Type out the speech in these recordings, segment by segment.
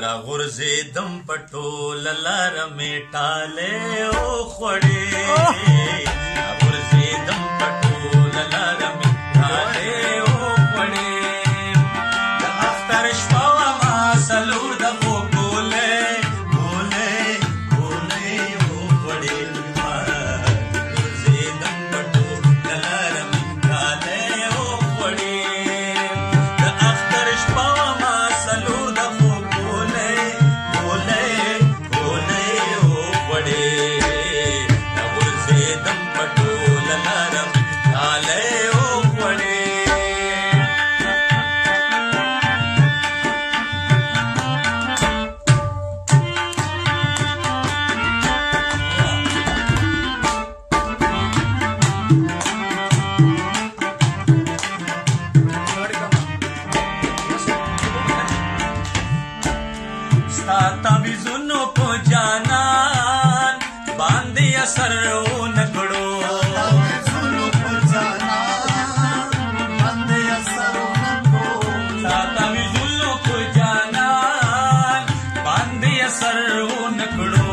را غورځېدم په ټوله لاره مې ټالې وخوړې را غورځېدم په ټوله لاره مې ټالې وخوړې د اختر شپه وه ما څلور د خوب ګولې وخوړې ما غورځېدم په ټوله لاره مې ټالې وخوړې د اختر شپه وه ما څلور د خوب ګولې وخوړې را غورځېدم په ټوله لاره مې ټالې وخوړې ستا تعویذونو په جانان باندې اثر ونه کړو ستا تعویذونو په جانان باندې اثر ونه کړو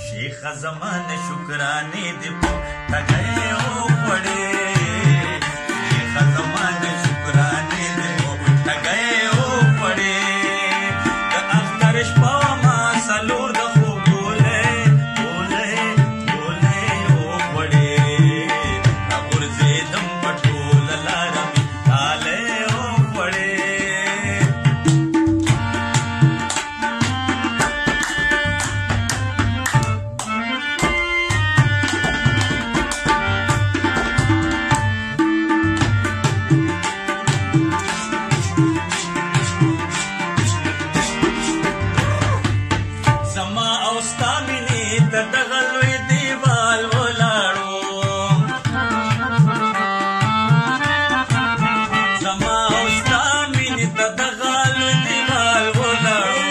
شیخه زمانه شکرانې دې په ټګۍ وخوړې شیخه زمانه شکرانې دې په ټګۍ وخوړې د اختر شپه وه ما څلور د خوب ګولې وخوړې را غورځېدم په ټوله لاره مې ټالې وخوړې زما او ستا مینې ته دغه لوی دیوال ولاړو زما او ستا مینې ته دغه لوی دیوال ولاړو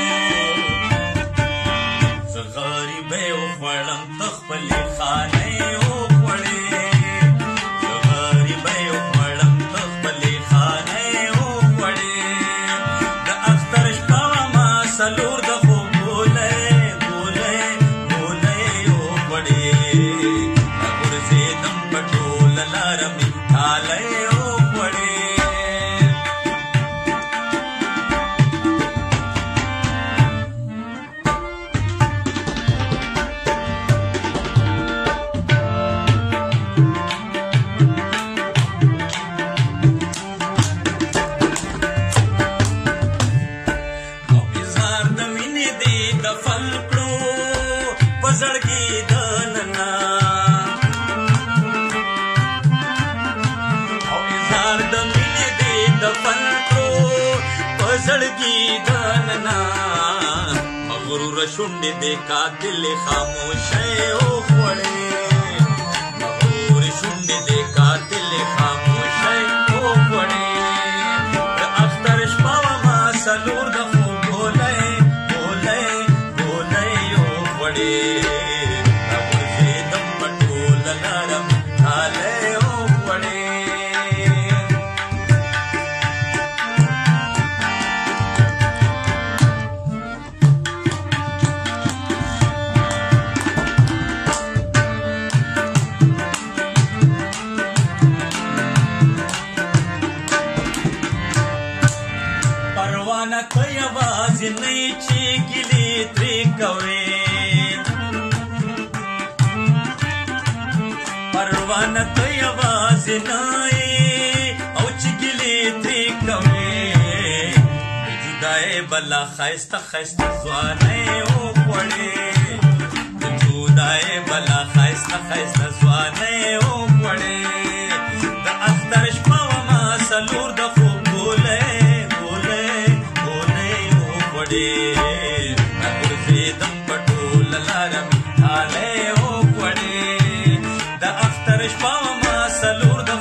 زه غریبۍ وخوړم ته خپلې خانۍ وخوړې زه غریبۍ وخوړم ته خپلې خانۍ وخوړې د اختر شپه وه ما څلور د خوب ګولۍ وخوړې را غورځېدم په ټوله لاره مې ټالۍ وخوړې او اظهار د مینې دې دفن کړو په زړګي دننه او اظهار د مینې دې دفن کړو په زړګي دننه مغروره شونډې دې قاتلې خاموشۍ وخوړې مغرورې شونډې دې قاتلې خاموشۍ وخوړې د اختر شپه وه ما څلور د خوب ګولۍ وخوړې را غورځېدم په ټوله لاره مې ټالۍ وخوړې پروانه ته یوازې نه یې چې ګیلې ترې کوې پروانه ته یوازې نه یې او چې ګیلې ترې کوې د جدایۍ بلا ښایسته ښایسته ځوانۍ وخوړې د جدایۍ بلا ښایسته ښایسته ځوانۍ وخوړې د اختر شپه وه ما څلور د خوب ګولۍ وخوړې را غورځېدم په ټوله لاره مې ټالۍ وخوړې د اختر شپه وه ما څلور د